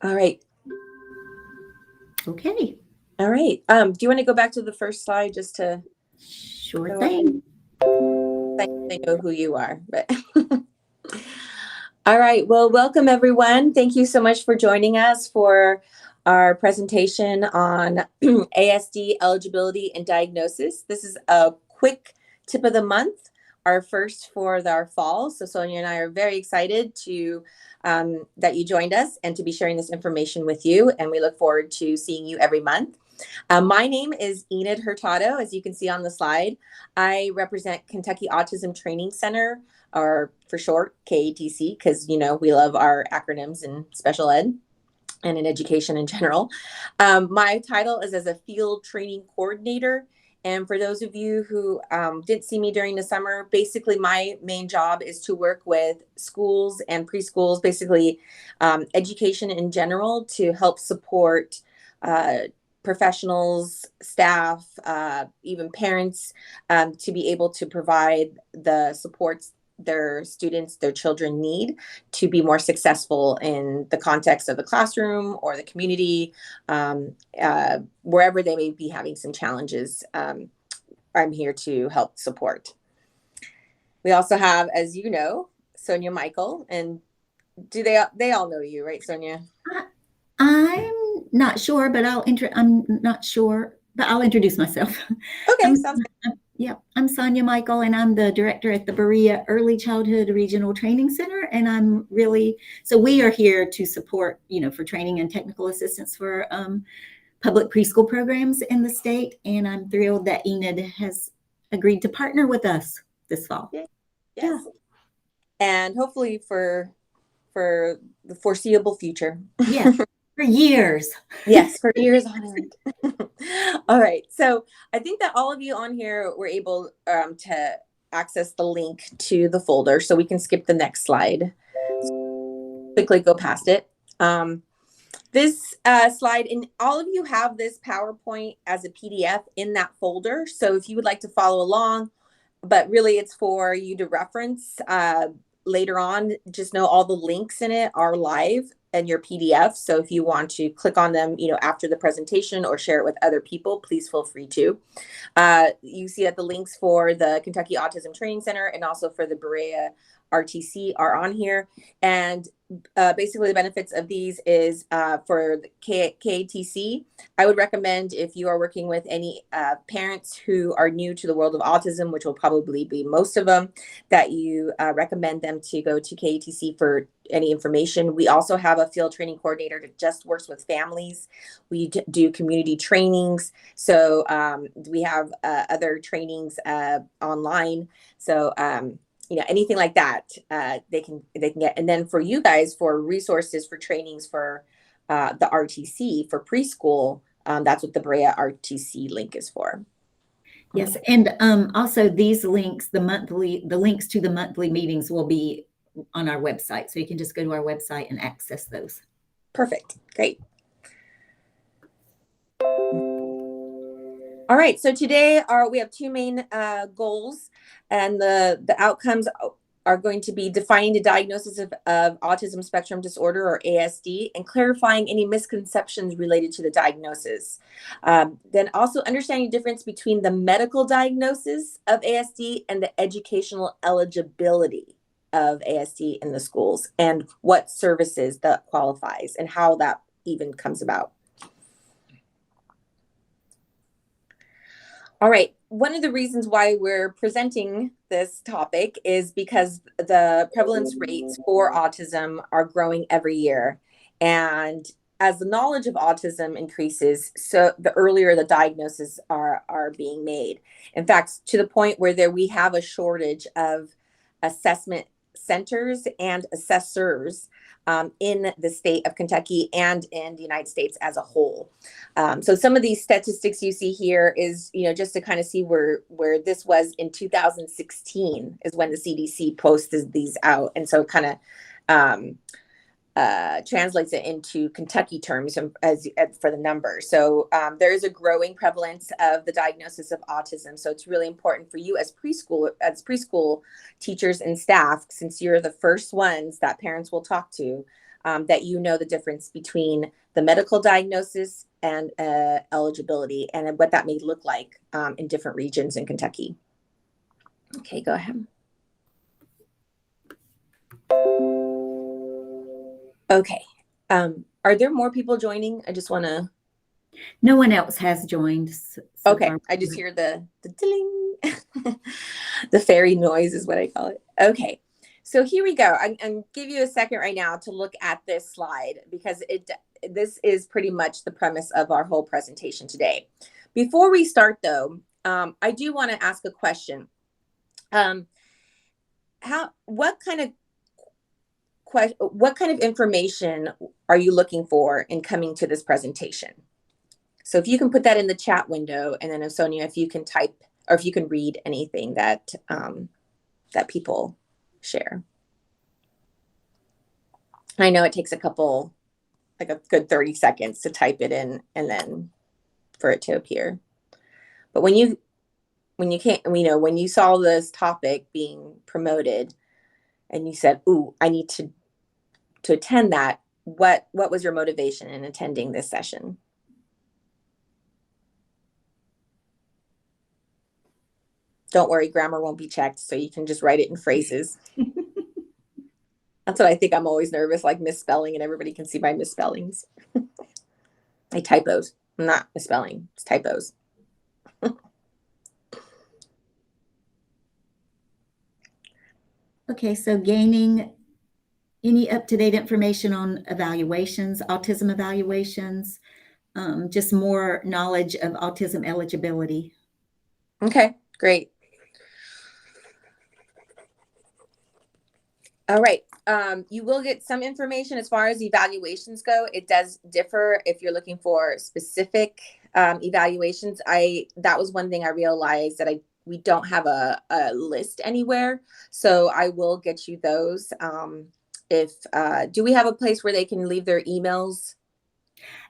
All right. Okay. All right. Do you want to go back to the first slide just to Sure show thing. they know who you are? But all right. Well, welcome everyone. Thank you so much for joining us for our presentation on ASD eligibility and diagnosis. This is a quick tip of the month, our first for our fall. So Sonia and I are very excited to that you joined us and to be sharing this information with you. And we look forward to seeing you every month. My name is Enid Hurtado, as you can see on the slide. I represent Kentucky Autism Training Center, or for short, KATC, because, you know, we love our acronyms in special ed and in education in general. My title is as a field training coordinator. And for those of you who didn't see me during the summer, basically my main job is to work with schools and preschools, basically education in general, to help support professionals, staff, even parents, to be able to provide the supports their students, their children need to be more successful in the context of the classroom or the community, wherever they may be having some challenges. I'm here to help support. We also have, as you know, Sonia Michael, and do they all know you, right, Sonia? I'm not sure, but I'm not sure, but I'll introduce myself. Okay, I'm, sounds good. I'm Sonia Michael, and I'm the director at the Berea Early Childhood Regional Training Center. And so we are here to support, for training and technical assistance for public preschool programs in the state. And I'm thrilled that Enid has agreed to partner with us this fall. Yes. Yeah. And hopefully for the foreseeable future. Yes, for years. Yes, for years on end. All right. So I think that all of you on here were able to access the link to the folder. So we can skip the next slide. Quickly go past it. This slide, and all of you have this PowerPoint as a PDF in that folder. So if you would like to follow along, but really it's for you to reference later on, just know all the links in it are live in your PDF. So if you want to click on them, after the presentation or share it with other people, please feel free to. You see that the links for the Kentucky Autism Training Center and also for the Berea RTC are on here. And basically the benefits of these is for the KATC, I would recommend, if you are working with any parents who are new to the world of autism, which will probably be most of them, that you recommend them to go to KATC for any information. We also have a field training coordinator that just works with families. We do community trainings. So we have other trainings online. So anything like that, they can get. And then for you guys, for resources for trainings for the RTC for preschool, that's what the Berea RTC link is for. Yes, and also these links, the links to the monthly meetings will be on our website, so you can just go to our website and access those. Perfect. Great. All right, so today we have two main goals, and the outcomes are going to be defining the diagnosis of autism spectrum disorder, or ASD, and clarifying any misconceptions related to the diagnosis. Then also understanding the difference between the medical diagnosis of ASD and the educational eligibility of ASD in the schools, and what services that qualifies and how that even comes about. All right. One of the reasons why we're presenting this topic is because the prevalence rates for autism are growing every year. And as the knowledge of autism increases, so the earlier the diagnoses are being made. In fact, to the point where we have a shortage of assessment centers and assessors in the state of Kentucky and in the United States as a whole. So some of these statistics you see here is, just to kind of see where this was in 2016 is when the CDC posted these out. And so it kind of translates it into Kentucky terms as for the number. So there is a growing prevalence of the diagnosis of autism. So it's really important for you as preschool teachers and staff, since you're the first ones that parents will talk to, that you know the difference between the medical diagnosis and eligibility and what that may look like in different regions in Kentucky. Okay, go ahead. Okay. Are there more people joining? I just want to. No one else has joined. So Okay, far. I just hear the ding, the fairy noise is what I call it. Okay, so here we go. I'm give you a second right now to look at this slide because this is pretty much the premise of our whole presentation today. Before we start, though, I do want to ask a question. What kind of information are you looking for in coming to this presentation? So if you can put that in the chat window, and then Sonia, if you can type or if you can read anything that that people share. I know it takes a couple, like a good 30 seconds to type it in and then for it to appear. But when you can't, when you saw this topic being promoted and you said, ooh, I need to attend that, what was your motivation in attending this session? Don't worry, grammar won't be checked, so you can just write it in phrases. That's what I think. I'm always nervous, like misspelling, and everybody can see my misspellings. My typos. I'm not misspelling, it's typos. Okay, so gaining any up-to-date information on evaluations, autism evaluations, just more knowledge of autism eligibility. Okay, great. All right. You will get some information as far as evaluations go. It does differ if you're looking for specific evaluations. That was one thing I realized that we don't have a list anywhere. So I will get you those. Do we have a place where they can leave their emails?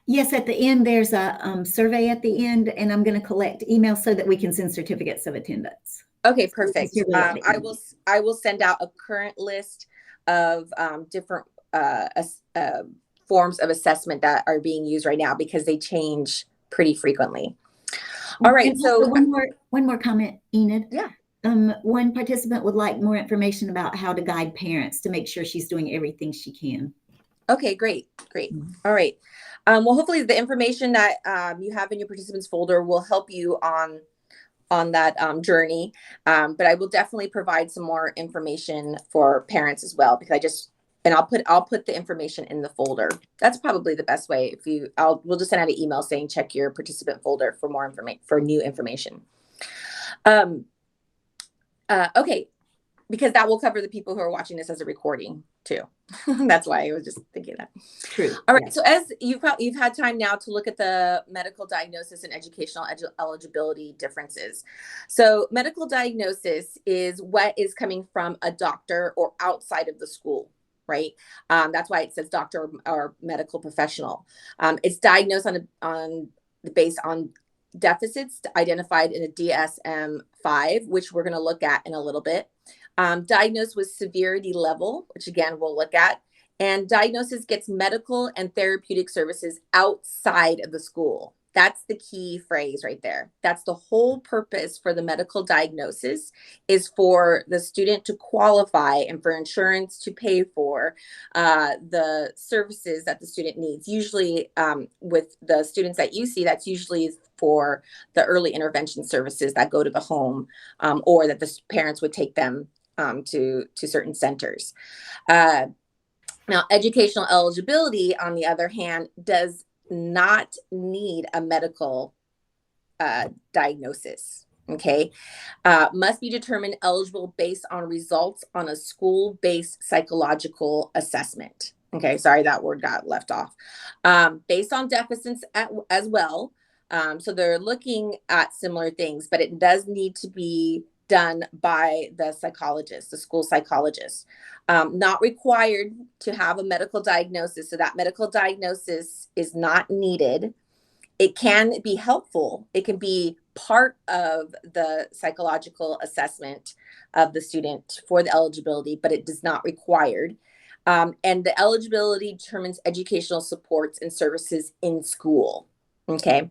Yes, at the end, there's a survey at the end, and I'm going to collect emails so that we can send certificates of attendance. Okay, perfect. I will send out a current list of different forms of assessment that are being used right now because they change pretty frequently. All right. So one more comment, Enid. Yeah. One participant would like more information about how to guide parents to make sure she's doing everything she can. Okay, great. All right. Well, hopefully the information that you have in your participants folder will help you on that journey. But I will definitely provide some more information for parents as well, because I'll put the information in the folder. That's probably the best way. We'll just send out an email saying check your participant folder for more information, for new information. Okay, because that will cover the people who are watching this as a recording too. That's why I was just thinking that. True. All right. Yeah. So as you've had time now to look at the medical diagnosis and educational eligibility differences. So medical diagnosis is what is coming from a doctor or outside of the school, right? That's why it says doctor or medical professional. It's diagnosed based on deficits identified in a DSM-V, which we're going to look at in a little bit. Diagnosed with severity level, which again, we'll look at. And diagnosis gets medical and therapeutic services outside of the school. That's the key phrase right there. That's the whole purpose for the medical diagnosis, is for the student to qualify and for insurance to pay for the services that the student needs. Usually with the students that you see, that's usually for the early intervention services that go to the home or that the parents would take them to certain centers. Now, educational eligibility, on the other hand, does not need a medical diagnosis. Okay, must be determined eligible based on results on a school-based psychological assessment. Okay, sorry, that word got left off. Based on deficits as well. So they're looking at similar things, but it does need to be done by the psychologist, the school psychologist. Not required to have a medical diagnosis. So that medical diagnosis is not needed. It can be helpful. It can be part of the psychological assessment of the student for the eligibility, but it is not required. And the eligibility determines educational supports and services in school. Okay.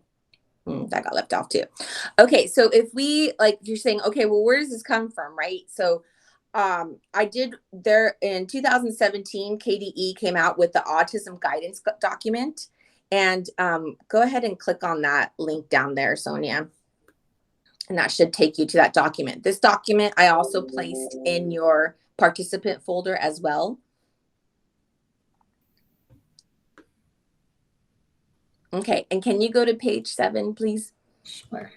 That got left off too. Okay. So if we, like, you're saying, okay, well, where does this come from? Right. So I did there in 2017, KDE came out with the autism guidance document. And go ahead and click on that link down there, Sonia. And that should take you to that document. This document I also placed in your participant folder as well. Okay, and can you go to page 7, please? Sure.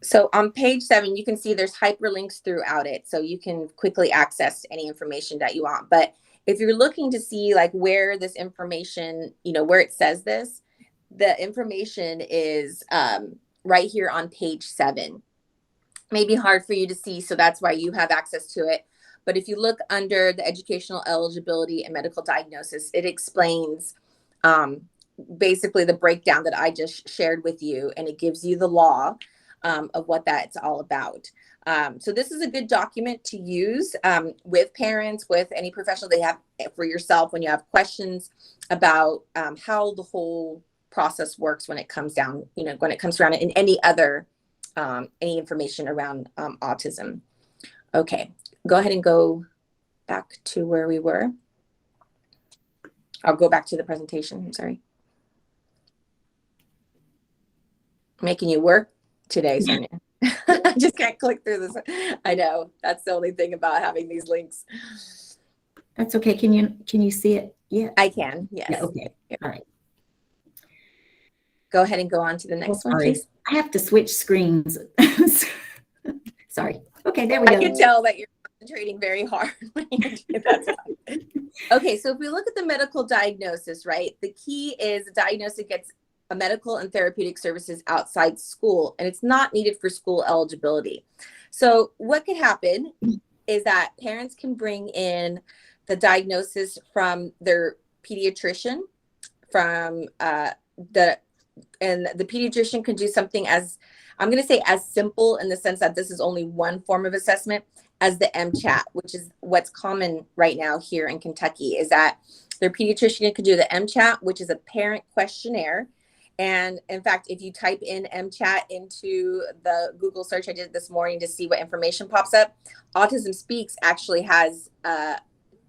So on page 7, you can see there's hyperlinks throughout it, so you can quickly access any information that you want. But if you're looking to see like where this information, where it says this, the information is right here on page 7. Maybe hard for you to see, so that's why you have access to it. But if you look under the educational eligibility and medical diagnosis, it explains basically the breakdown that I just shared with you, and it gives you the law of what that's all about. So this is a good document to use with parents, with any professional they have, for yourself when you have questions about how the whole process works when it comes down, when it comes around in any other any information around autism. Okay, go ahead and go back to where we were. I'll go back to the presentation. I'm sorry. Making you work today, Sonia. I just can't click through this. I know, that's the only thing about having these links. That's okay. Can you see it? Yeah, I can. Yes. Yeah, okay. All right. Go ahead and go on to the next one, please. I have to switch screens. Sorry. Okay, there we go. I can tell that you're concentrating very hard when you do that. Okay, so if we look at the medical diagnosis, right, the key is the diagnosis gets a medical and therapeutic services outside school, and it's not needed for school eligibility. So what could happen is that parents can bring in the diagnosis from their pediatrician, and the pediatrician can do something as, I'm going to say as simple in the sense that this is only one form of assessment, as the MCHAT, which is what's common right now here in Kentucky, is that their pediatrician could do the MCHAT, which is a parent questionnaire. And in fact, if you type in MCHAT into the Google search I did this morning to see what information pops up, Autism Speaks actually has the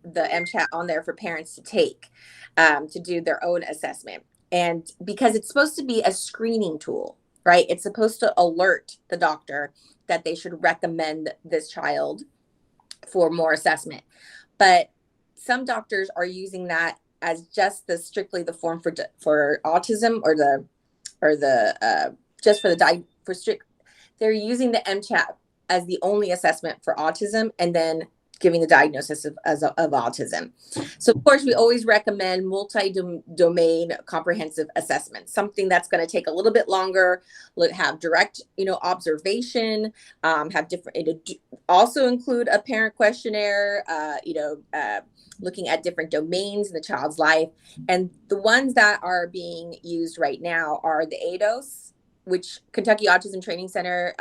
MCHAT on there for parents to take to do their own assessment. And because it's supposed to be a screening tool, right? It's supposed to alert the doctor that they should recommend this child for more assessment. But some doctors are using that as just strictly the form for autism, they're using the MCHAT as the only assessment for autism, and then giving the diagnosis of autism. So of course, we always recommend multi-domain comprehensive assessment, something that's going to take a little bit longer, have direct, observation, have different, also include a parent questionnaire, looking at different domains in the child's life. And the ones that are being used right now are the ADOS, which Kentucky Autism Training Center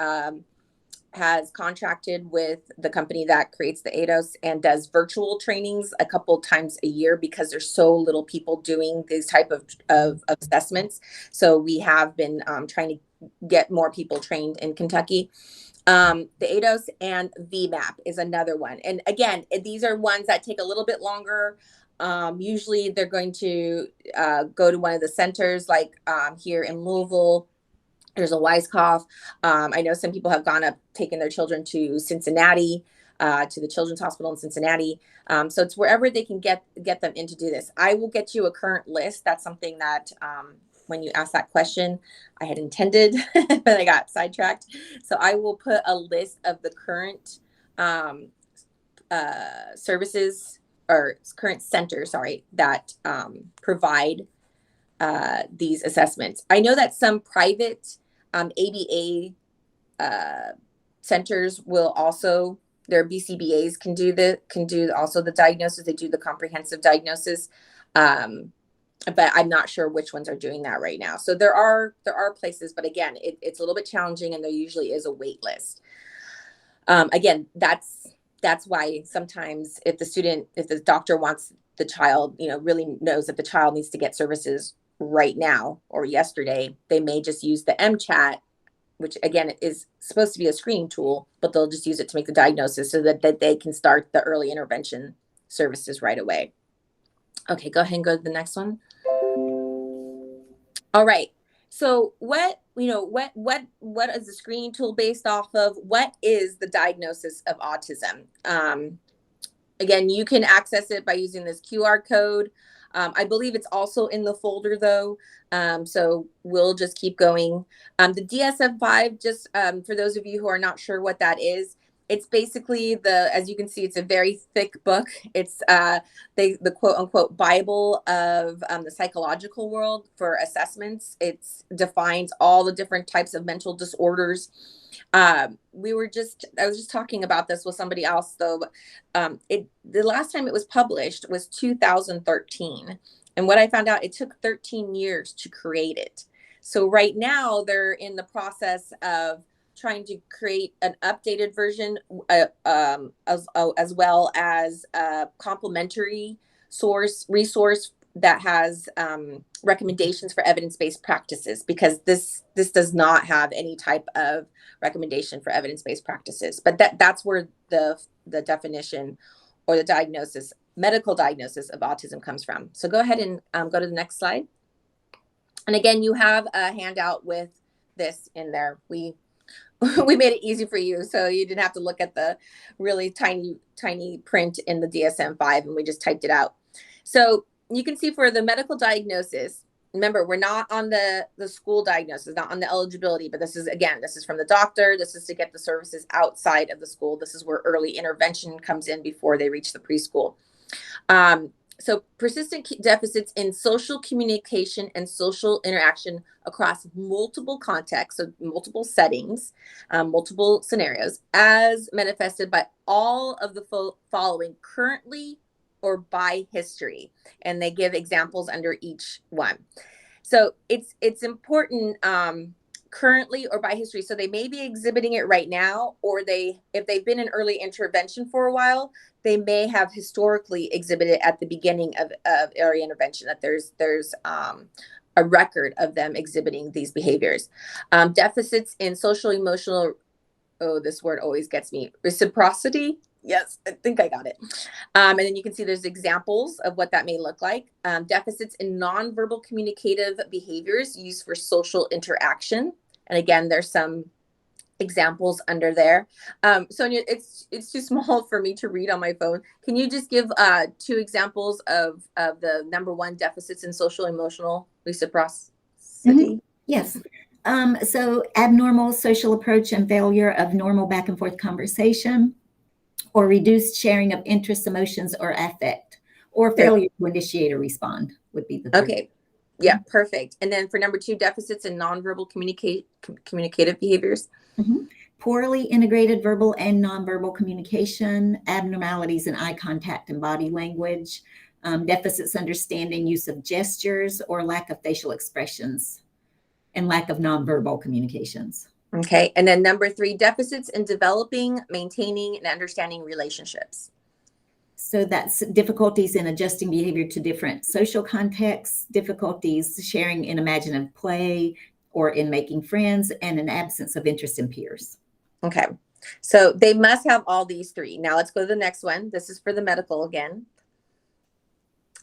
has contracted with the company that creates the ADOS and does virtual trainings a couple times a year because there's so little people doing these type of assessments. So we have been trying to get more people trained in Kentucky. The ADOS and VMAP is another one. And again, these are ones that take a little bit longer. Usually they're going to go to one of the centers, like here in Louisville. There's a Weisskopf. I know some people have gone up, taken their children to Cincinnati, to the Children's Hospital in Cincinnati. So it's wherever they can get them in to do this. I will get you a current list. That's something that when you asked that question, I had intended, but I got sidetracked. So I will put a list of the current services, or current centers, that provide these assessments. I know that some private ABA centers will also, their BCBAs can do also the diagnosis. They do the comprehensive diagnosis, but I'm not sure which ones are doing that right now. So there are places, but again, it's a little bit challenging, and there usually is a wait list. Again, that's that's why sometimes if the doctor wants the child, really knows that the child needs to get services right now or yesterday, they may just use the MChat, which again is supposed to be a screening tool, but they'll just use it to make the diagnosis so that they can start the early intervention services right away. Okay, go ahead and go to the next one. All right. So what is the screening tool based off of? What is the diagnosis of autism? Again, you can access it by using this QR code. I believe it's also in the folder though. So we'll just keep going. The DSM-V, just for those of you who are not sure what that is, it's basically as you can see, it's a very thick book. It's the quote unquote Bible of the psychological world for assessments. It defines all the different types of mental disorders. I was just talking about this with somebody else though. The last time it was published was 2013. And what I found out, it took 13 years to create it. So right now they're in the process of trying to create an updated version, as well as a complementary resource that has recommendations for evidence-based practices, because this does not have any type of recommendation for evidence-based practices. But that's where the definition or the medical diagnosis of autism comes from. So go ahead and go to the next slide. And again, you have a handout with this in there. We made it easy for you, so you didn't have to look at the really tiny print in the DSM-V, and we just typed it out. So you can see for the medical diagnosis, remember, we're not on the school diagnosis, not on the eligibility, but this is from the doctor. This is to get the services outside of the school. This is where early intervention comes in before they reach the preschool. So persistent deficits in social communication and social interaction across multiple contexts, so multiple settings, multiple scenarios, as manifested by all of the following currently or by history. And they give examples under each one. So it's important, currently or by history. So they may be exhibiting it right now, or if they've been in early intervention for a while, they may have historically exhibited at the beginning of early intervention, that there's a record of them exhibiting these behaviors. Deficits in social emotional, oh, this word always gets me, reciprocity. Yes, I think I got it. And then you can see there's examples of what that may look like. Deficits in nonverbal communicative behaviors used for social interaction. And again, there's some examples under there. Sonia, it's too small for me to read on my phone. Can you just give 2 examples of the number 1, deficits in social emotional reciprocity? Mm-hmm. Yes. So abnormal social approach and failure of normal back and forth conversation, or reduced sharing of interests, emotions, or affect, or failure to initiate or respond would be the third. Okay. Yeah, perfect. And then for number 2, deficits in nonverbal communicative behaviors. Mm-hmm. Poorly integrated verbal and nonverbal communication, abnormalities in eye contact and body language, deficits understanding use of gestures, or lack of facial expressions, and lack of nonverbal communications. Okay. And then number 3, deficits in developing, maintaining, and understanding relationships. So that's difficulties in adjusting behavior to different social contexts, difficulties sharing in imaginative play or in making friends, and an absence of interest in peers. Okay. So they must have all these 3. Now let's go to the next one. This is for the medical again.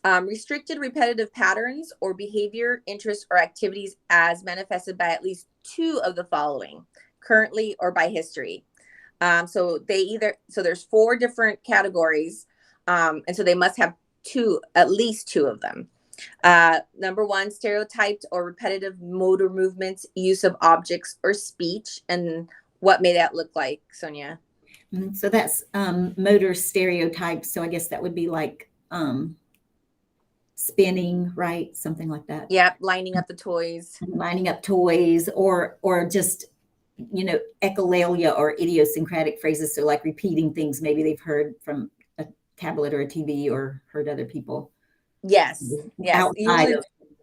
Restricted repetitive patterns or behavior, interests, or activities as manifested by at least 2 of the following, currently or by history. So there's 4 different categories, and so they must have at least 2 of them. Number 1, stereotyped or repetitive motor movements, use of objects or speech. And what may that look like, Sonia? So that's motor stereotypes. So I guess that would be like spinning, right? Something like that. Yep, lining up the toys. Lining up toys, or just, echolalia or idiosyncratic phrases. So like repeating things maybe they've heard from a tablet or a TV or heard other people. Yes. Usually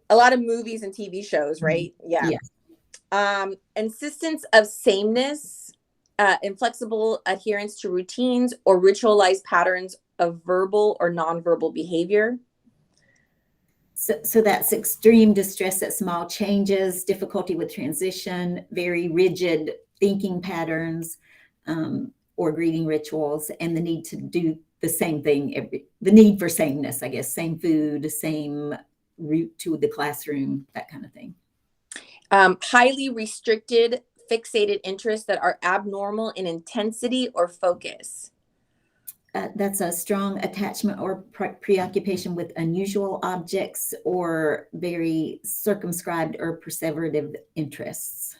a lot of movies and TV shows, right? Yeah. Yes. Insistence of sameness inflexible adherence to routines or ritualized patterns of verbal or nonverbal behavior. So that's extreme distress at small changes, difficulty with transition, very rigid thinking patterns, or greeting rituals, and the need to do the same thing, the need for sameness, I guess, same food, same route to the classroom, that kind of thing. Highly restricted, fixated interests that are abnormal in intensity or focus. That's a strong attachment or preoccupation with unusual objects or very circumscribed or perseverative interests.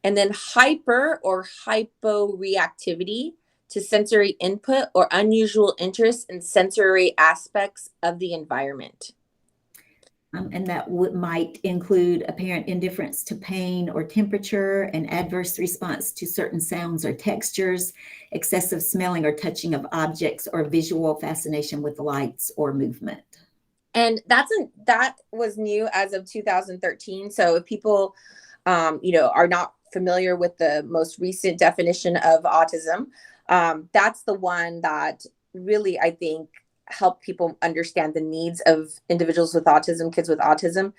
And then hyper or hyporeactivity to sensory input or unusual interest in sensory aspects of the environment. And that might include apparent indifference to pain or temperature, an adverse response to certain sounds or textures, excessive smelling or touching of objects, or visual fascination with lights or movement. And that was new as of 2013. So if people, are not familiar with the most recent definition of autism, that's the one that really, I think, help people understand the needs of individuals with autism, kids with autism,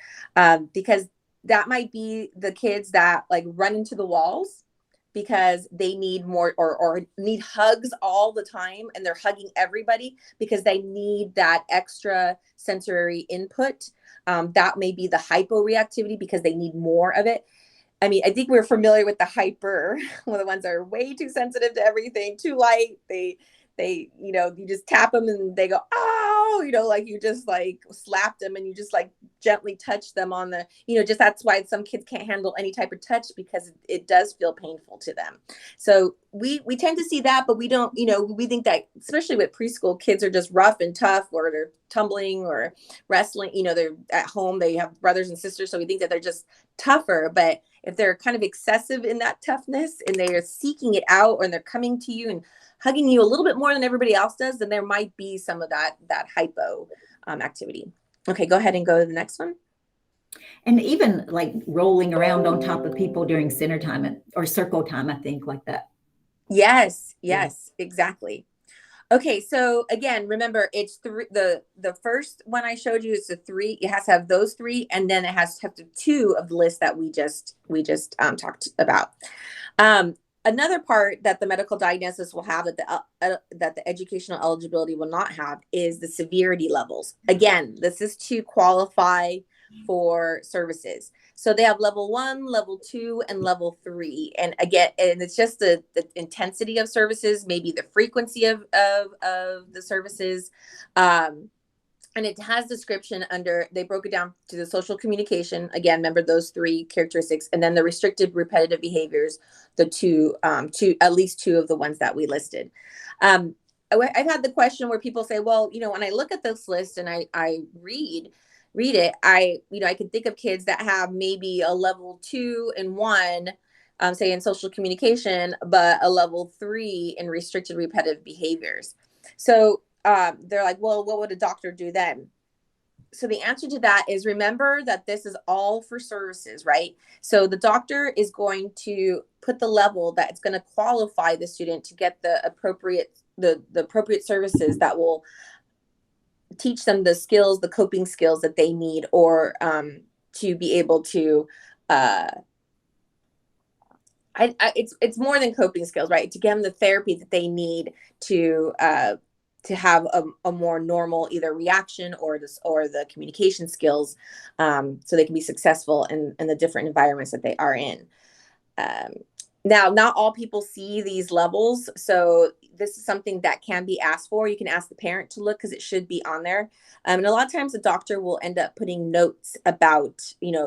because that might be the kids that like run into the walls because they need more or need hugs all the time, and they're hugging everybody because they need that extra sensory input. That may be the hyporeactivity because they need more of it. I mean, I think we're familiar with the hyper, one of the ones that are way too sensitive to everything, too light. You just tap them and they go, oh, like you just like slap them and you just like gently touch them on the, just that's why some kids can't handle any type of touch because it does feel painful to them. So we tend to see that, but we don't, we think that especially with preschool kids are just rough and tough, or they're tumbling or wrestling, they're at home, they have brothers and sisters. So we think that they're just tougher. But if they're kind of excessive in that toughness and they're seeking it out, or they're coming to you and hugging you a little bit more than everybody else does, then there might be some of that hypo activity. Okay, go ahead and go to the next one. And even like rolling around on top of people during center time or circle time, I think, like that. Yes, exactly. Okay, so again, remember it's the first one I showed you is the three. It has to have those three, and then it has to have two of the list that we just talked about. Another part that the medical diagnosis will have that the educational eligibility will not have is the severity levels. Again, this is to qualify for services. So they have level 1, level 2, and level 3. And again, and it's just the intensity of services, maybe the frequency of the services. And it has description under, they broke it down to the social communication. Again, remember those 3 characteristics, and then the restricted repetitive behaviors, the at least 2 of the ones that we listed. I've had the question where people say, well, when I look at this list and I read it, I can think of kids that have maybe a level 2 and 1, say in social communication, but a level 3 in restricted repetitive behaviors. So they're like, well, what would a doctor do then? So the answer to that is, remember that this is all for services, right? So the doctor is going to put the level that it's going to qualify the student to get the appropriate services that will teach them the skills, the coping skills that they need, or to be able to it's more than coping skills, right? To give them the therapy that they need to have a more normal either reaction or the communication skills, so they can be successful in the different environments that they are in. Now, not all people see these levels, so this is something that can be asked for. You can ask the parent to look because it should be on there. And a lot of times the doctor will end up putting notes about,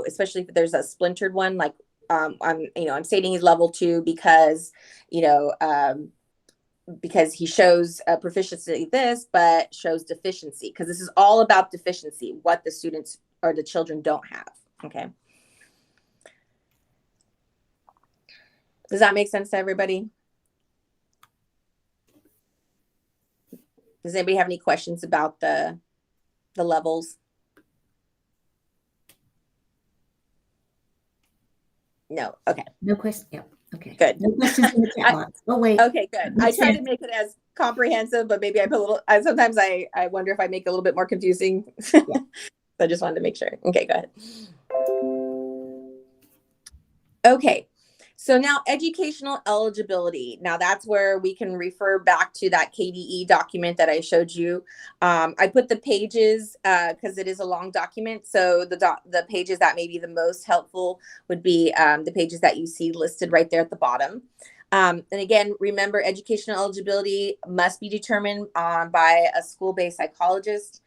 especially if there's a splintered one, like I'm stating he's level 2 because, because he shows a proficiency this, but shows deficiency, because this is all about deficiency, what the students or the children don't have. Okay. Does that make sense to everybody? Does anybody have any questions about the levels? No. Okay. No question. Yep. Okay. Good. No questions in the chat box. Oh, wait. Okay, good. I tried to make it as comprehensive, but maybe I put a little, sometimes I wonder if I make it a little bit more confusing. Yeah. So I just wanted to make sure. Okay, go ahead. Okay. So now educational eligibility. Now that's where we can refer back to that KDE document that I showed you. I put the pages because it is a long document. So the pages that may be the most helpful would be the pages that you see listed right there at the bottom. And again, remember, educational eligibility must be determined by a school-based psychologist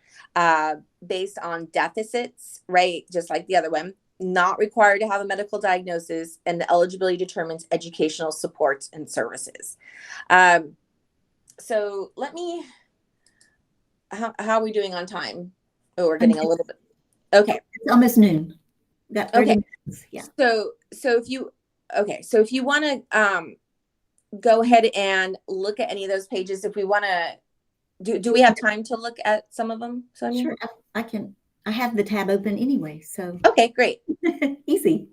based on deficits, right? Just like the other one. Not required to have a medical diagnosis, and the eligibility determines educational supports and services. So let me, how are we doing on time? Oh, we're getting a little bit, okay. It's almost noon. Got 30 minutes. Yeah. So if you want to go ahead and look at any of those pages, if we want to, do we have time to look at some of them, Sonia? Sure, I can. I have the tab open anyway, so. Okay, great. Easy.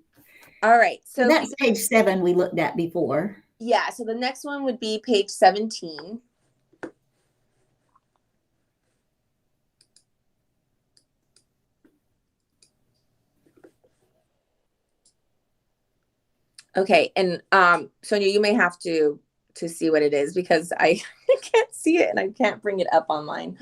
All right. So that's page 7 we looked at before. Yeah. So the next one would be page 17. Okay. And Sonia, you may have to see what it is because I can't see it and I can't bring it up online.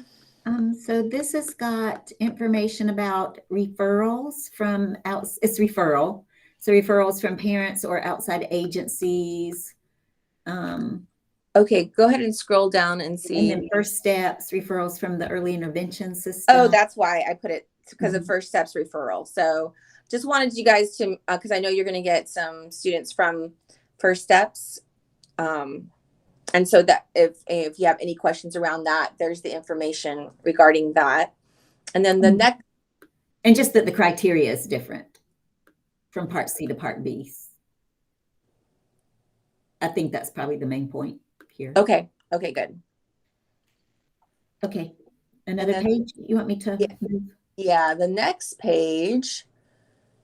So this has got information about referrals from it's referral. So referrals from parents or outside agencies. Okay, go ahead and scroll down and see. And then first steps, referrals from the early intervention system. Oh, that's why I put it, because of first steps referral. So just wanted you guys to, because I know you're going to get some students from first steps. And so that if you have any questions around that, there's the information regarding that. And then the next. And just that the criteria is different from Part C to Part B. I think that's probably the main point here. Okay. Okay, good. Okay. Another page you want me to move? Yeah, the next page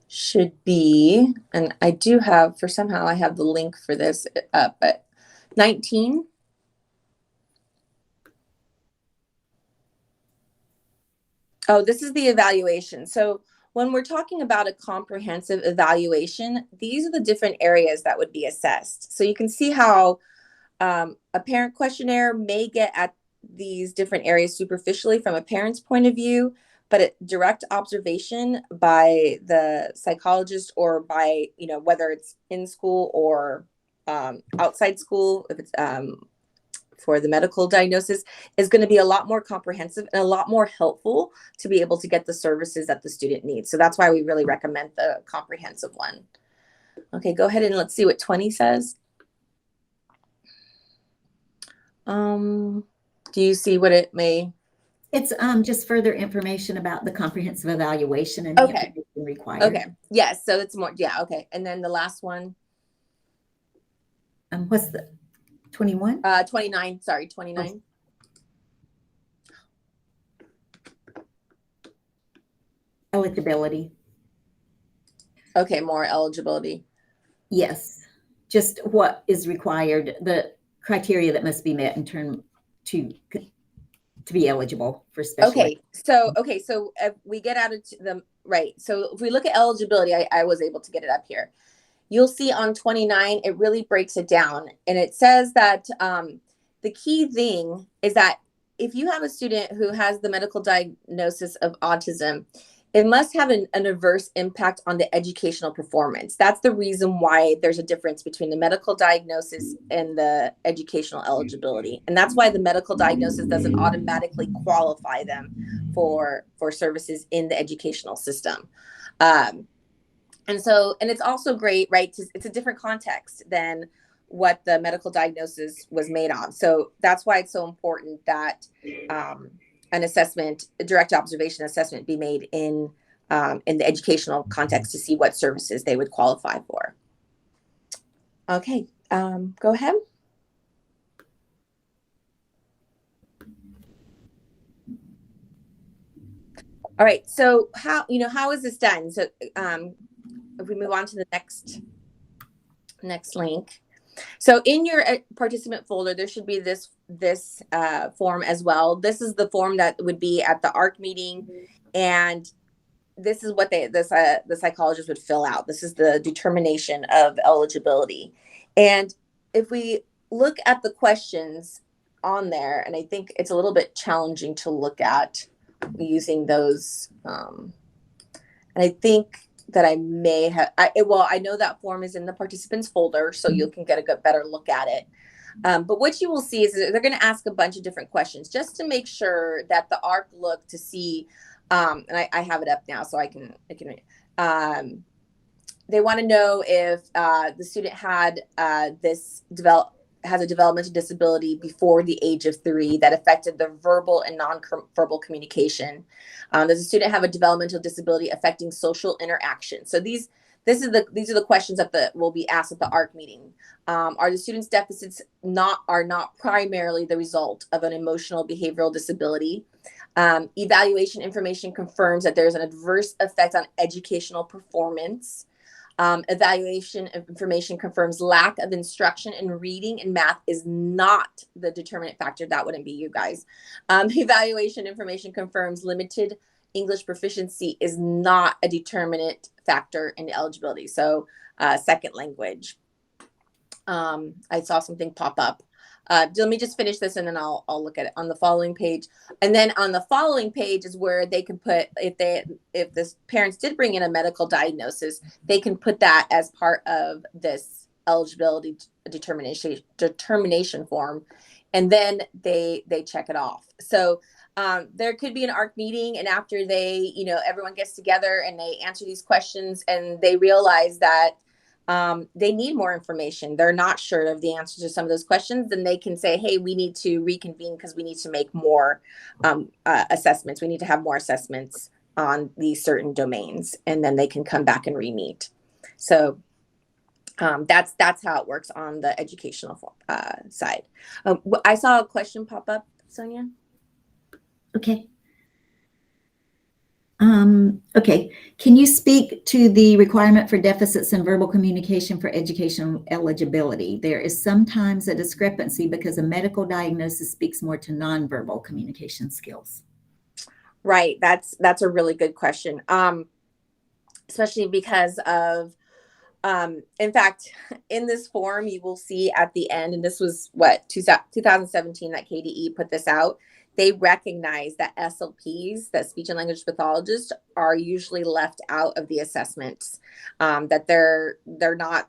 should be, and I do have, for somehow I have the link for this up, but 19. Oh, this is the evaluation. So when we're talking about a comprehensive evaluation, these are the different areas that would be assessed. So you can see how a parent questionnaire may get at these different areas superficially from a parent's point of view, but a direct observation by the psychologist or by, whether it's in school or outside school, if it's for the medical diagnosis, is going to be a lot more comprehensive and a lot more helpful to be able to get the services that the student needs. So that's why we really recommend the comprehensive one. Okay, go ahead and let's see what 20 says. Do you see what it may? It's just further information about the comprehensive evaluation and the information required. Okay. Yes. So it's more. Yeah. Okay. And then the last one. What's the 21? 29. Sorry, 29. Eligibility. Okay, more eligibility. Yes. Just what is required, the criteria that must be met in turn to be eligible for special. Okay. So if we get out of the right. So if we look at eligibility, I was able to get it up here. You'll see on 29, it really breaks it down. And it says that the key thing is that if you have a student who has the medical diagnosis of autism, it must have an adverse impact on the educational performance. That's the reason why there's a difference between the medical diagnosis and the educational eligibility. And that's why the medical diagnosis doesn't automatically qualify them for services in the educational system. And it's also great, right? It's a different context than what the medical diagnosis was made on. So that's why it's so important that an assessment, a direct observation assessment, be made in the educational context to see what services they would qualify for. Okay, go ahead. All right, so how is this done? So if we move on to the Next link. So in your participant folder, there should be this form as well. This is the form that would be at the ARC meeting, and this is what the psychologist would fill out. This is the determination of eligibility. And if we look at the questions on there, and I think it's a little bit challenging to look at using those, and I think that I may have, I know that form is in the participants folder, so you can get a better look at it. But what you will see is that they're going to ask a bunch of different questions just to make sure that the ARC look to see, and I have it up now so I can they want to know if the student had has a developmental disability before the age of 3 that affected the verbal and nonverbal communication. Does the student have a developmental disability affecting social interaction? So these are the questions that will be asked at the ARC meeting. Are the students' deficits not primarily the result of an emotional behavioral disability? Evaluation information confirms that there is an adverse effect on educational performance. Evaluation information confirms lack of instruction in reading and math is not the determinant factor. That wouldn't be you guys. Evaluation information confirms limited English proficiency is not a determinant factor in eligibility. So second language. I saw something pop up. Let me just finish this and then I'll look at it on the following page. And then on the following page is where they can put, if the parents did bring in a medical diagnosis, they can put that as part of this eligibility determination form. And then they check it off. So there could be an ARC meeting, and after everyone gets together and they answer these questions and they realize that they need more information, they're not sure of the answers to some of those questions, then they can say, hey, we need to reconvene because we need to make more assessments. We need to have more assessments on these certain domains, and then they can come back and re-meet. So that's how it works on the educational side. I saw a question pop up, Sonia. Okay. Okay. Can you speak to the requirement for deficits in verbal communication for educational eligibility? There is sometimes a discrepancy because a medical diagnosis speaks more to nonverbal communication skills. Right. That's a really good question. Especially because of, in fact, in this form, you will see at the end, and this was 2017 that KDE put this out. They recognize that SLPs, that speech and language pathologists, are usually left out of the assessments. That they're not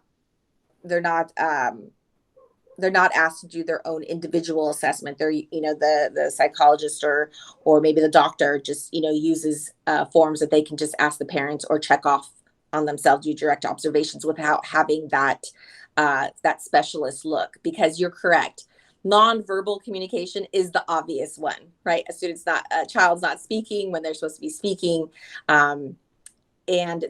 asked to do their own individual assessment. They're the psychologist or maybe the doctor just uses forms that they can just ask the parents or check off on themselves, do direct observations without having that specialist look. Because you're correct. Nonverbal communication is the obvious one, right? A child's not speaking when they're supposed to be speaking. And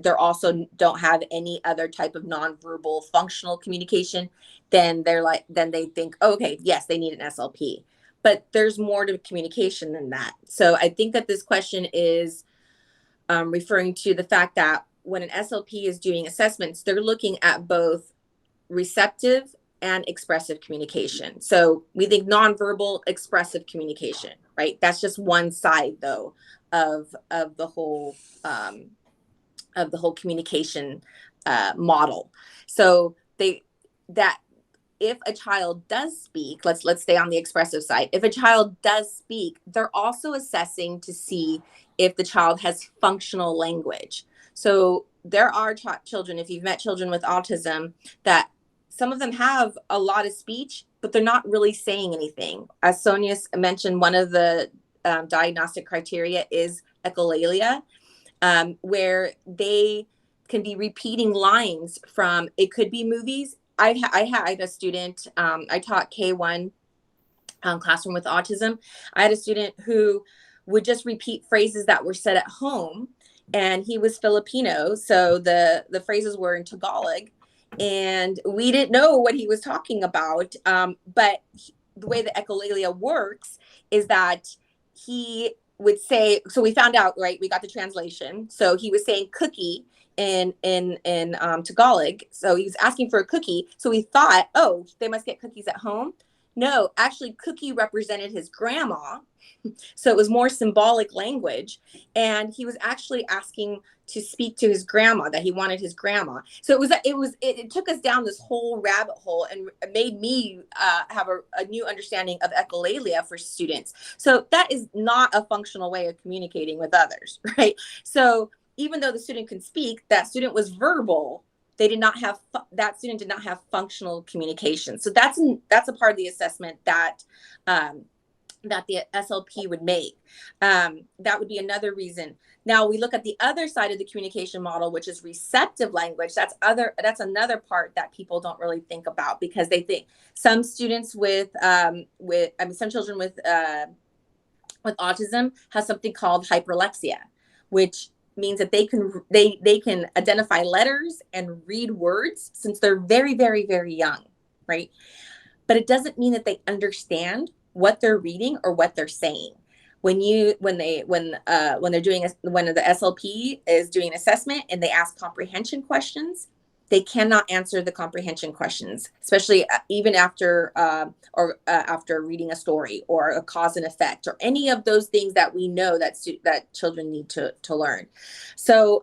they're also don't have any other type of nonverbal functional communication, then they think, oh, okay, yes, they need an SLP. But there's more to communication than that. So I think that this question is referring to the fact that when an SLP is doing assessments, they're looking at both receptive and expressive communication. So we think nonverbal, expressive communication, right? That's just one side, though, of the whole communication model. So that if a child does speak, let's stay on the expressive side. If a child does speak, they're also assessing to see if the child has functional language. So there are children, if you've met children with autism, that some of them have a lot of speech, but they're not really saying anything. As Sonia mentioned, one of the diagnostic criteria is echolalia, where they can be repeating lines from, it could be movies. I had a student, I taught K1 classroom with autism. I had a student who would just repeat phrases that were said at home, and he was Filipino. So the phrases were in Tagalog, and we didn't know what he was talking about. But the way the echolalia works is that he would say, so we found out, right, we got the translation. So he was saying cookie in Tagalog. So he was asking for a cookie. So we thought, oh, they must get cookies at home. No, actually, cookie represented his grandma. So it was more symbolic language. And he was actually asking to speak to his grandma, that he wanted his grandma. So it took us down this whole rabbit hole and made me have a new understanding of echolalia for students. So that is not a functional way of communicating with others, right? So even though the student can speak, that student was verbal. That student did not have functional communication. So that's a part of the assessment that that the SLP would make. That would be another reason. Now we look at the other side of the communication model, which is receptive language. That's another part that people don't really think about, because they think some students some children with autism have something called hyperlexia, which means that they can identify letters and read words since they're very, very, very young, right? But it doesn't mean that they understand what they're reading or what they're saying. When the SLP is doing an assessment and they ask comprehension questions, they cannot answer the comprehension questions, especially even after reading a story or a cause and effect or any of those things that we know that children need to learn. So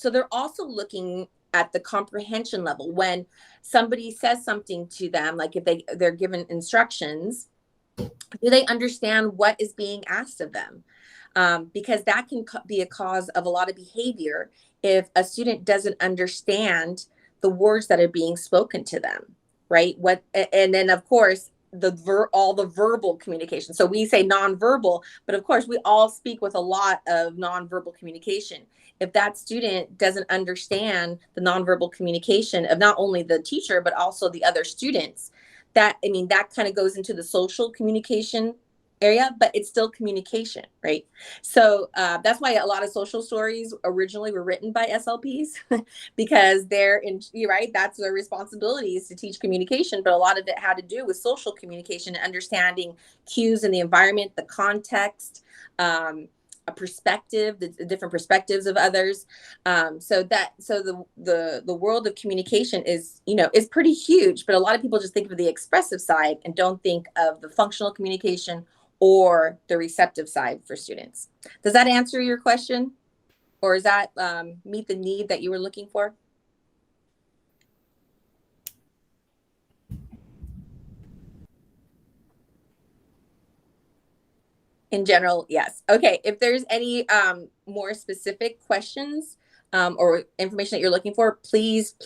they're also looking at the comprehension level. When somebody says something to them, like if they're given instructions, do they understand what is being asked of them? Because that can be a cause of a lot of behavior if a student doesn't understand the words that are being spoken to them, right? And then of course all the verbal communication. So we say nonverbal, but of course we all speak with a lot of nonverbal communication. If that student doesn't understand the nonverbal communication of not only the teacher but also the other students, that kind of goes into the social communication area, but it's still communication, right? So that's why a lot of social stories originally were written by SLPs because that's their responsibility, is to teach communication, but a lot of it had to do with social communication and understanding cues in the environment, the context, a perspective, the different perspectives of others. So the world of communication is pretty huge, but a lot of people just think of the expressive side and don't think of the functional communication or the receptive side for students. Does that answer your question? Or does that meet the need that you were looking for? In general, yes. Okay, if there's any more specific questions or information that you're looking for, please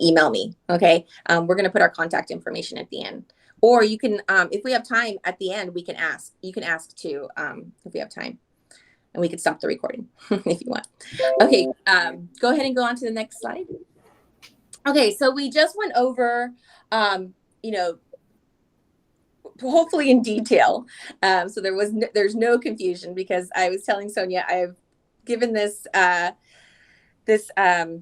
email me, okay? We're gonna put our contact information at the end. Or you can, if we have time at the end, you can ask too, if we have time. And we could stop the recording if you want. Okay, go ahead and go on to the next slide. Okay, so we just went over, hopefully in detail. So there's no confusion, because I was telling Sonia, I've given this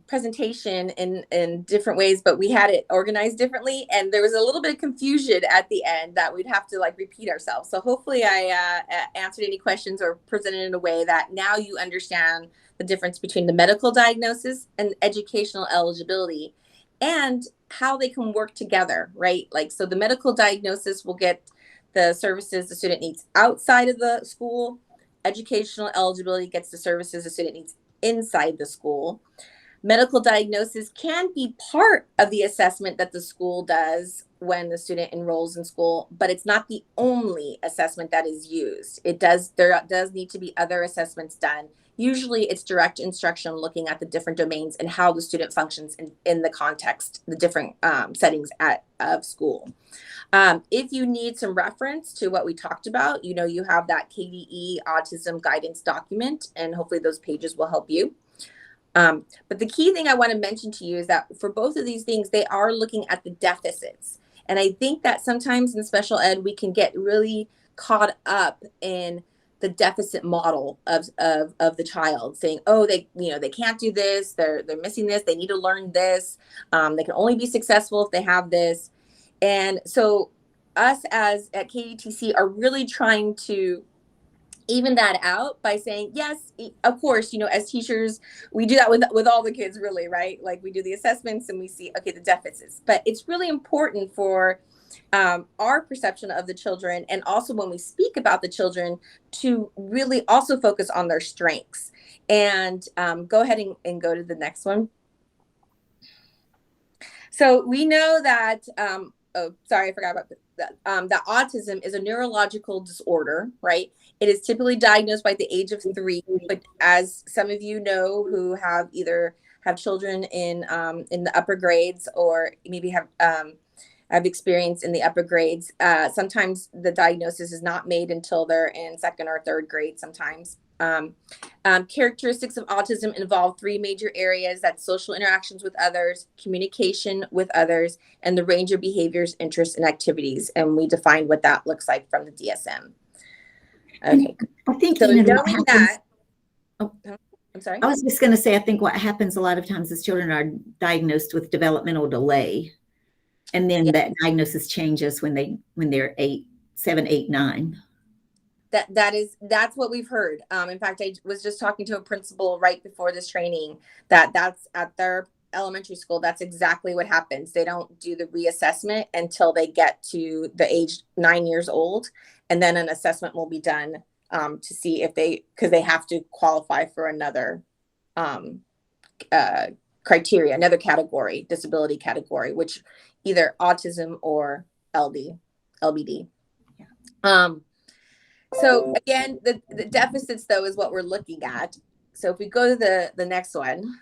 presentation in different ways, but we had it organized differently, and there was a little bit of confusion at the end that we'd have to repeat ourselves. So hopefully I answered any questions or presented in a way that now you understand the difference between the medical diagnosis and educational eligibility and how they can work together, right? So the medical diagnosis will get the services the student needs outside of the school. Educational eligibility gets the services the student needs inside the school. Medical diagnosis can be part of the assessment that the school does when the student enrolls in school, but it's not the only assessment that is used. There does need to be other assessments done. Usually it's direct instruction, looking at the different domains and how the student functions in the context, the different settings of school. If you need some reference to what we talked about, you have that KDE autism guidance document, and hopefully those pages will help you. But the key thing I want to mention to you is that for both of these things, they are looking at the deficits. And I think that sometimes in special ed, we can get really caught up in the deficit model of the child, saying, oh, they can't do this, they're missing this, they need to learn this, they can only be successful if they have this. And so us at KDTC are really trying to even that out by saying, yes, of course, as teachers, we do that with all the kids, really, right? Like, we do the assessments and we see, okay, the deficits, but it's really important for our perception of the children, and also when we speak about the children, to really also focus on their strengths. And go ahead and go to the next one. So we know that, oh, sorry, I forgot about that. That autism is a neurological disorder, right? It is typically diagnosed by the age of 3, but as some of you know who have either have children in the upper grades, or maybe have experience in the upper grades, sometimes the diagnosis is not made until they're in 2nd or 3rd grade sometimes. Characteristics of autism involve 3 major areas: that's social interactions with others, communication with others, and the range of behaviors, interests, and activities. And we defined what that looks like from the DSM. Okay. I think, So what knowing happens, that, oh, I'm sorry. I was just going to say, I think what happens a lot of times is children are diagnosed with developmental delay, and then Yeah. that diagnosis changes when they're 8, 7, 8, 9. That's what we've heard. In fact, I was just talking to a principal right before this training that's at their elementary school. That's exactly what happens. They don't do the reassessment until they get to the age 9 years old, and then an assessment will be done to see if because they have to qualify for another criteria, another category, disability category, which either autism or LBD. So again, the deficits, though, is what we're looking at. So if we go to the next one,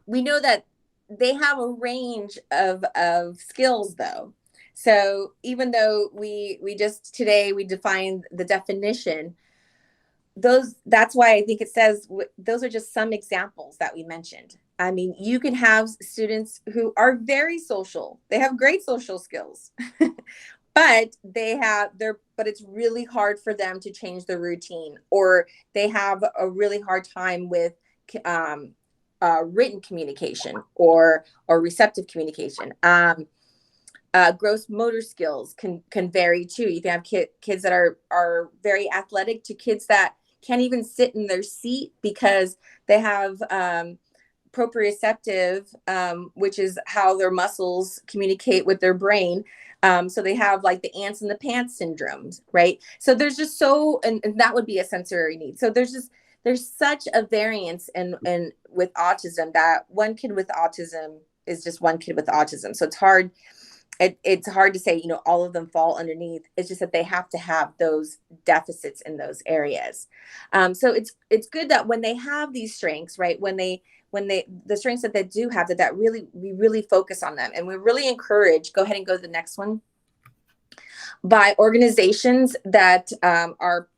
we know that they have a range of skills, though. So even though we just today we defined the definition, that's why I think it says those are just some examples that we mentioned. I mean, you can have students who are very social. They have great social skills. But but it's really hard for them to change their routine, or they have a really hard time with written communication or receptive communication. Gross motor skills can vary too. You can have kids that are very athletic to kids that can't even sit in their seat because they have proprioceptive, which is how their muscles communicate with their brain. So they have like the ants in the pants syndromes, right? So there's just and that would be a sensory need. So there's such a variance in with autism, that one kid with autism is just one kid with autism. So it's hard to say, all of them fall underneath. It's just that they have to have those deficits in those areas. So it's good that when they have these strengths, right, when the strengths that they do have, we really focus on them, and we really encourage, go ahead and go to the next one, by organizations that are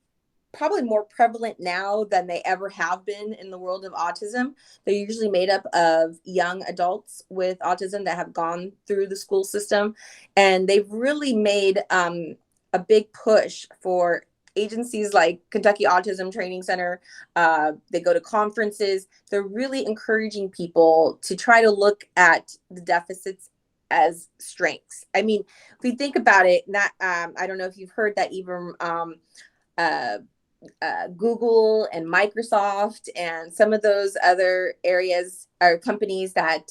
probably more prevalent now than they ever have been in the world of autism. They're usually made up of young adults with autism that have gone through the school system, and they've really made a big push for agencies like Kentucky Autism Training Center. They go to conferences. They're really encouraging people to try to look at the deficits as strengths. I mean, if we think about it, I don't know if you've heard that even Google and Microsoft and some of those other areas are companies that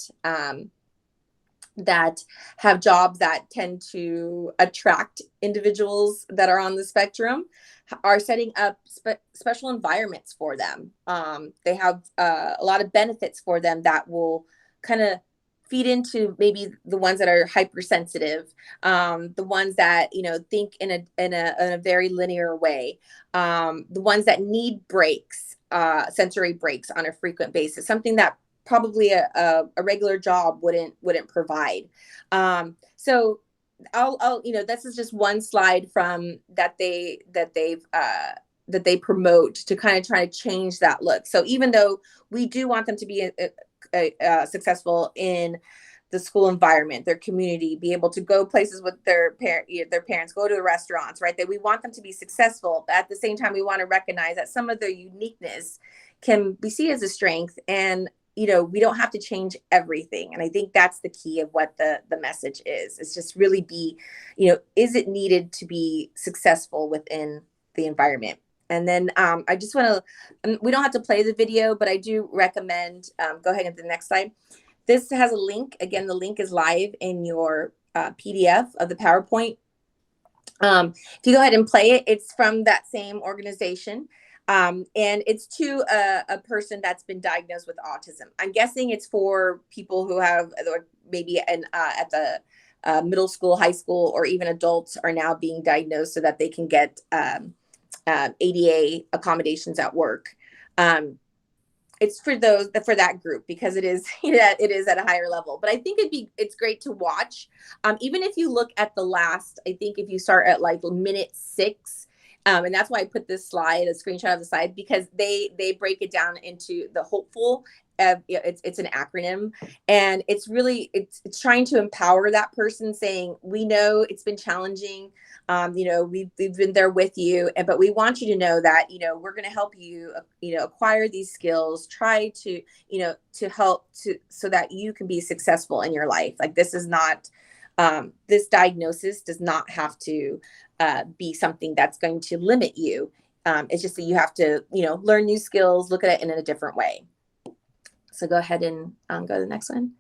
have jobs that tend to attract individuals that are on the spectrum, are setting up special environments for them. They have a lot of benefits for them that will kind of feed into maybe the ones that are hypersensitive, the ones that think in a very linear way, the ones that need breaks, sensory breaks on a frequent basis, something that probably a regular job wouldn't provide. So I'll this is just one slide from that they promote to kind of try to change that look. So even though we do want them to be successful in the school environment, their community, be able to go places with their parents, go to restaurants, right? That we want them to be successful, but at the same time, we want to recognize that some of their uniqueness can be seen as a strength, and we don't have to change everything. And I think that's the key of what the message is. It's just really be, is it needed to be successful within the environment. And then I just want to, we don't have to play the video, but I do recommend, go ahead and the next slide. This has a link. Again, the link is live in your PDF of the PowerPoint. If you go ahead and play it, it's from that same organization. And it's to a person that's been diagnosed with autism. I'm guessing it's for people who have maybe at the middle school, high school, or even adults are now being diagnosed so that they can get ADA accommodations at work. It's for that group because it is, it is at a higher level. But I think it's great to watch. Even if you look at the last, I think if you start at like minute 6, and that's why I put this slide, a screenshot of the slide, because they break it down into the hopeful. It's an acronym, and it's really it's trying to empower that person, saying, we know it's been challenging. We've been there with you, but we want you to know that, we're going to help you, acquire these skills, try to, to help so that you can be successful in your life. Like, this is not, this diagnosis does not have to be something that's going to limit you. It's just that you have to, learn new skills, look at it in a different way. So go ahead and go to the next one.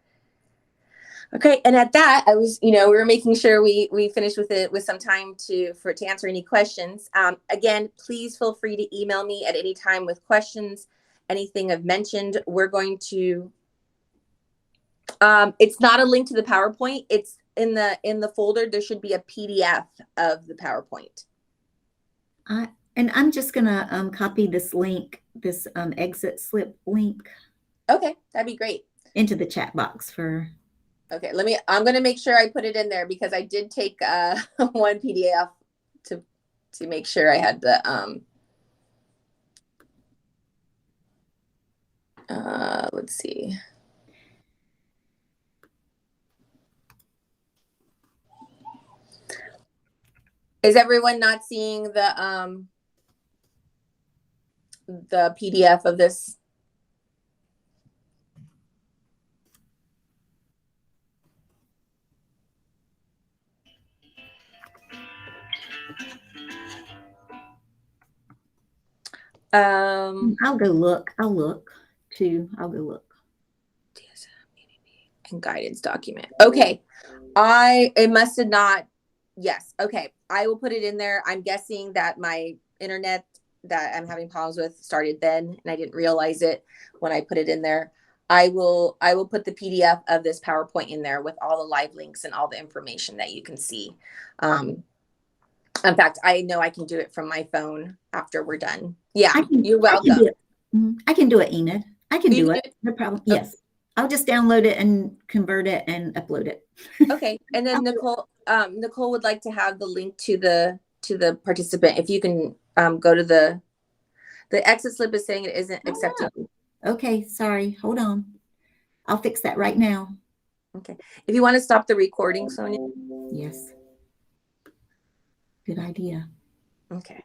Okay, and at that, I was, we were making sure we finished with it with some time to answer any questions. Again, please feel free to email me at any time with questions, anything I've mentioned. We're going to, it's not a link to the PowerPoint. It's in the folder. There should be a PDF of the PowerPoint. And I'm just gonna copy this link, this exit slip link. Okay, that'd be great. Into the chat box for. Okay, I'm going to make sure I put it in there because I did take one PDF to make sure I had the, let's see. Is everyone not seeing the PDF of this? I'll go look. I'll look too. I'll go look. DSM-VII and guidance document. Okay. It must have not. Yes. Okay. I will put it in there. I'm guessing that my internet that I'm having problems with started then, and I didn't realize it when I put it in there. I will put the PDF of this PowerPoint in there with all the live links and all the information that you can see. In fact, I know I can do it from my phone after we're done. Yeah, you're welcome. I can do it, Enid. I can do it. No problem. Okay. Yes. I'll just download it and convert it and upload it. Okay. And then Nicole would like to have the link to the participant. If you can go to the exit slip is saying it isn't accepted. Okay. Sorry. Hold on. I'll fix that right now. Okay. If you want to stop the recording, Sonia. Yes. Good idea. Okay.